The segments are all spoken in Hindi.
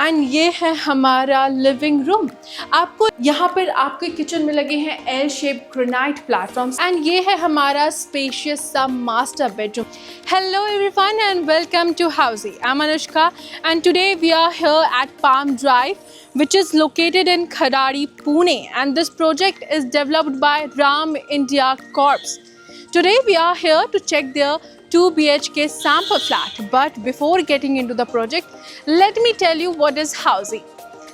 एंड ये है हमारा लिविंग रूम। आपको यहाँ पर आपके किचन में लगे हैं L shape granite platforms and ये है हमारा स्पेशियस सा master bedroom. Hello everyone and welcome to Housey. I'm Anushka and today we are here at Palm Drive, which is located in Kharadi, Pune, and this project is developed by Ram India Corps. Today we are here to check their 2 BHK sample flat, but before getting into the project, let me tell you what is Housey.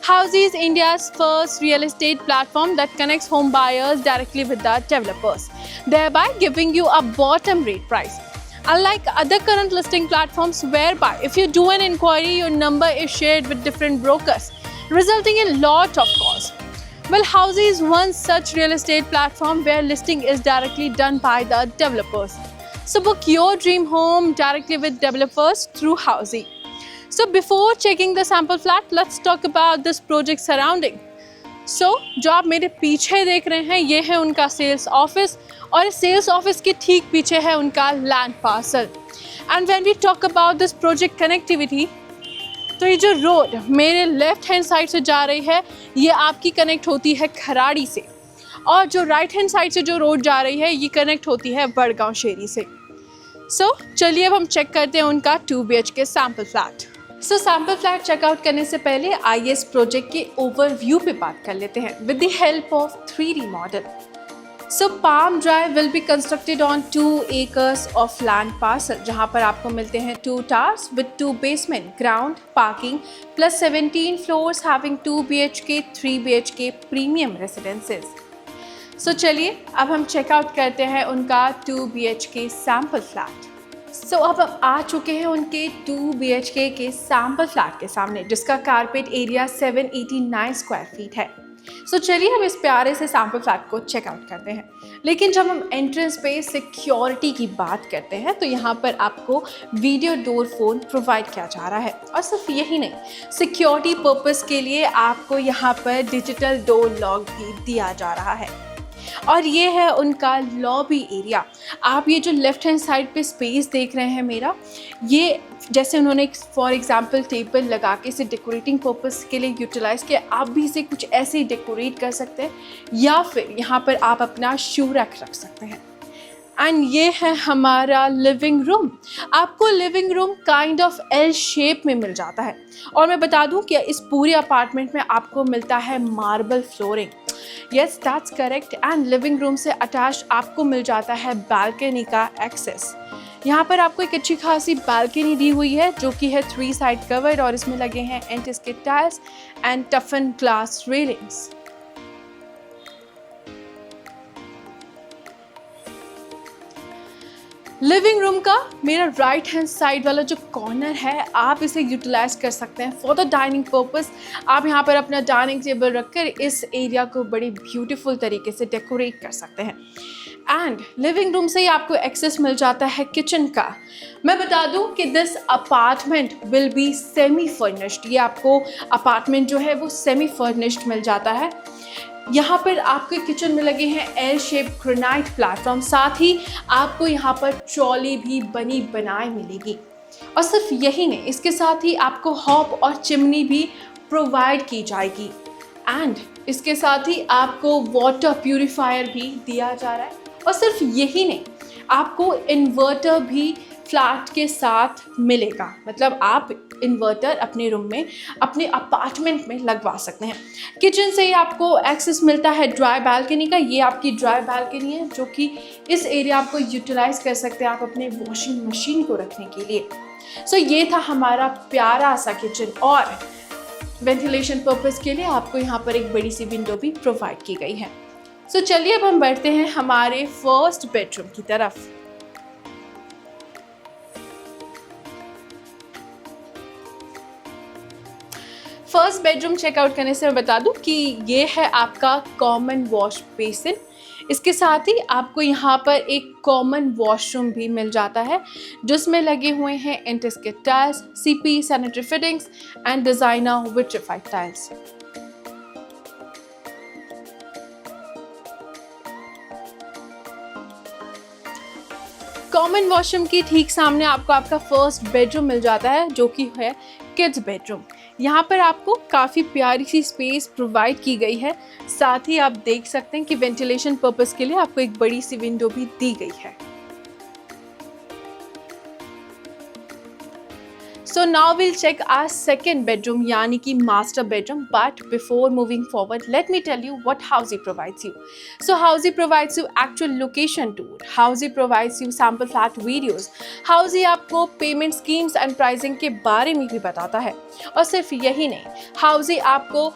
Housey is India's first real estate platform that connects home buyers directly with the developers, thereby giving you a bottom rate price. Unlike other current listing platforms whereby if you do an inquiry, your number is shared with different brokers, resulting in lot of calls. Well, Housey is one such real estate platform where listing is directly done by the developers. So book your dream home directly with developers through Housey. So before checking the sample flat, let's talk about this project surrounding. So जो आप मेरे पीछे देख रहे हैं ये है उनका सेल्स ऑफिस और इस सेल्स ऑफिस के ठीक पीछे है उनका land parcel. And when we talk about this project connectivity, तो ये जो रोड मेरे लेफ्ट हैंड साइड से जा रही है ये आपकी कनेक्ट होती है खराड़ी से, और जो राइट हैंड साइड से जो रोड जा रही है ये कनेक्ट होती है बड़गांव शेरी से। सो चलिए अब हम चेक करते हैं उनका 2 BHK सैम्पल फ्लैट। सो सैम्पल फ्लैट चेकआउट करने से पहले आइए इस प्रोजेक्ट के ओवरव्यू पे बात कर लेते हैं with the help of 3D model. So Palm Drive will be constructed on 2 acres of land parcel, जहाँ पर आपको मिलते हैं 2 towers with 2 basement, ground, parking, plus 17 floors having 2 BHK, 3 BHK premium residences. So चलिए अब हम चेकआउट करते हैं उनका 2 BHK sample flat. So अब हम आ चुके हैं उनके 2 BHK के sample flat के सामने, जिसका कारपेट एरिया 789 स्क्वायर फीट है। सो चलिए हम इस प्यारे से सैम्पल फ्लैट को चेकआउट करते हैं। लेकिन जब हम एंट्रेंस पे सिक्योरिटी की बात करते हैं तो यहाँ पर आपको वीडियो डोर फोन प्रोवाइड किया जा रहा है, और सिर्फ यही नहीं, सिक्योरिटी पर्पस के लिए आपको यहाँ पर डिजिटल डोर लॉक भी दिया जा रहा है। और ये है उनका लॉबी एरिया। आप ये जो लेफ्ट हैंड साइड पे स्पेस देख रहे हैं मेरा, ये जैसे उन्होंने फॉर एग्जांपल टेबल लगा के इसे डेकोरेटिंग पर्पस के लिए यूटिलाइज़ किया, आप भी इसे कुछ ऐसे ही डेकोरेट कर सकते हैं, या फिर यहाँ पर आप अपना शू रैक रख सकते हैं। एंड ये है हमारा लिविंग रूम। आपको living room kind of L shape में मिल जाता है, और मैं बता दूं कि इस पूरे अपार्टमेंट में आपको मिलता है marble flooring. Yes, that's correct. And living room से अटैच आपको मिल जाता है बालकनी का एक्सेस। यहाँ पर आपको एक अच्छी खासी बालकनी दी हुई है जो कि है 3 साइड कवर्ड, और इसमें लगे हैं anti-skid tiles and टफन glass railings. Living room का मेरा राइट हैंड साइड वाला जो कॉर्नर है आप इसे यूटिलाइज कर सकते हैं फॉर द डाइनिंग पर्पस। आप यहाँ पर अपना डाइनिंग टेबल रखकर इस एरिया को बड़ी ब्यूटीफुल तरीके से डेकोरेट कर सकते हैं। एंड लिविंग रूम से ही आपको एक्सेस मिल जाता है किचन का। मैं बता दूं कि this apartment will be semi furnished. ये आपको अपार्टमेंट जो है वो सेमी फर्निश्ड मिल जाता है। यहाँ पर आपके किचन में लगे हैं एल शेप ग्रेनाइट प्लेटफॉर्म, साथ ही आपको यहाँ पर ट्रॉली भी बनी बनाई मिलेगी। और सिर्फ यही नहीं, इसके साथ ही आपको हॉब और चिमनी भी प्रोवाइड की जाएगी। एंड इसके साथ ही आपको वाटर प्यूरिफायर भी दिया जा रहा है। और सिर्फ यही नहीं, आपको इन्वर्टर भी फ्लैट के साथ मिलेगा। मतलब आप इन्वर्टर अपने रूम में, अपने अपार्टमेंट में लगवा सकते हैं। किचन से ही आपको एक्सेस मिलता है ड्राई बालकनी का। ये आपकी ड्राई बालकनी है जो कि इस एरिया आपको यूटिलाइज कर सकते हैं आप अपने वॉशिंग मशीन को रखने के लिए। सो ये था हमारा प्यारा सा किचन, और वेंटिलेशन पर्पस के लिए आपको यहाँ पर एक बड़ी सी विंडो भी प्रोवाइड की गई है। सो चलिए अब हम बढ़ते हैं हमारे फर्स्ट बेडरूम की तरफ। फर्स्ट बेडरूम चेकआउट करने से मैं बता दूं कि ये है आपका कॉमन वॉश बेसिन। इसके साथ ही आपको यहाँ पर एक कॉमन वॉशरूम भी मिल जाता है जिसमें लगे हुए हैं anti-skid tiles, CP sanitary fittings and designer vitrified tiles. Common washroom की ठीक सामने आपको आपका फर्स्ट बेडरूम मिल जाता है जो कि है किड्स बेडरूम। यहाँ पर आपको काफ़ी प्यारी सी स्पेस प्रोवाइड की गई है। साथ ही आप देख सकते हैं कि वेंटिलेशन पर्पस के लिए आपको एक बड़ी सी विंडो भी दी गई है। So now we'll check our second bedroom, यानी कि master bedroom. But before moving forward, let me tell you what Housey provides you. So Housey provides you actual location tour. Housey provides you sample flat videos. Housey आपको payment schemes and pricing के बारे में भी बताता है। और सिर्फ यही नहीं, Housey आपको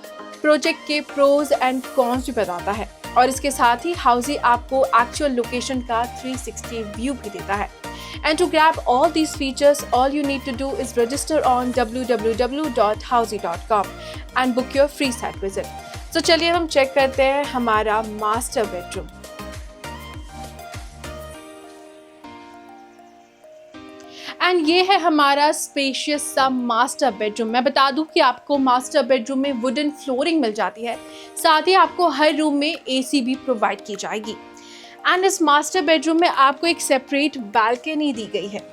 प्रोजेक्ट के प्रोज एंड कॉन्स भी बताता है। और इसके साथ ही Housey आपको एक्चुअल लोकेशन का 360 व्यू भी देता है। And to grab all these features, all you need to do is register on www.housey.com and book your free site visit. So चलिए हम चेक करते हैं हमारा मास्टर बेडरूम। एंड ये है हमारा स्पेशियस सा मास्टर बेडरूम। मैं बता दूं कि आपको मास्टर बेडरूम में वुडन फ्लोरिंग मिल जाती है, साथ ही आपको हर रूम में एसी भी प्रोवाइड की जाएगी। एंड इस मास्टर बेडरूम में आपको एक सेपरेट बालकनी दी गई है।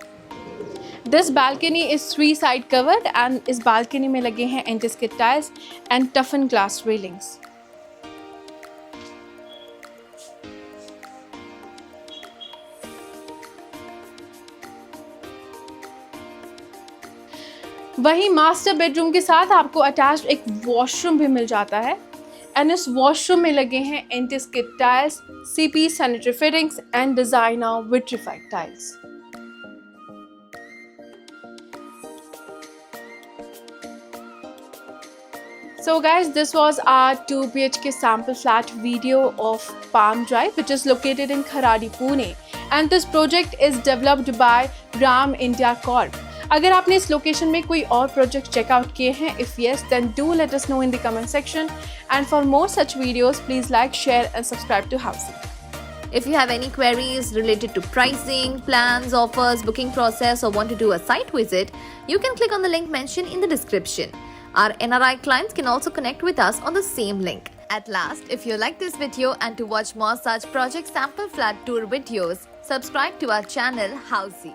This balcony is 3 side covered and इस बालकनी में लगे हैं anti-skid tiles and टफन glass railings. वहीं मास्टर बेडरूम के साथ आपको अटैच्ड एक वॉशरूम भी मिल जाता है एंड इस वॉशरूम में लगे हैं anti-skid tiles, CP sanitary fittings and designer vitrified tiles. So guys, this was our 2 BHK sample flat video of Palm Drive, which is located in Kharadi, Pune, and this project is developed by Ram India Corp. अगर आपने इस लोकेशन में कोई और प्रोजेक्ट चेकआउट किए हैं, if yes, then do let us know in the comment section. And for more such videos, please like, share and subscribe to Housey. If you have any queries related to pricing, plans, offers, booking process or want to do a site visit, you can click on the link mentioned in the description. Our NRI clients can also connect with us on the same link. At last, if you like this video and to watch more such project sample flat tour videos, subscribe to our channel Housey.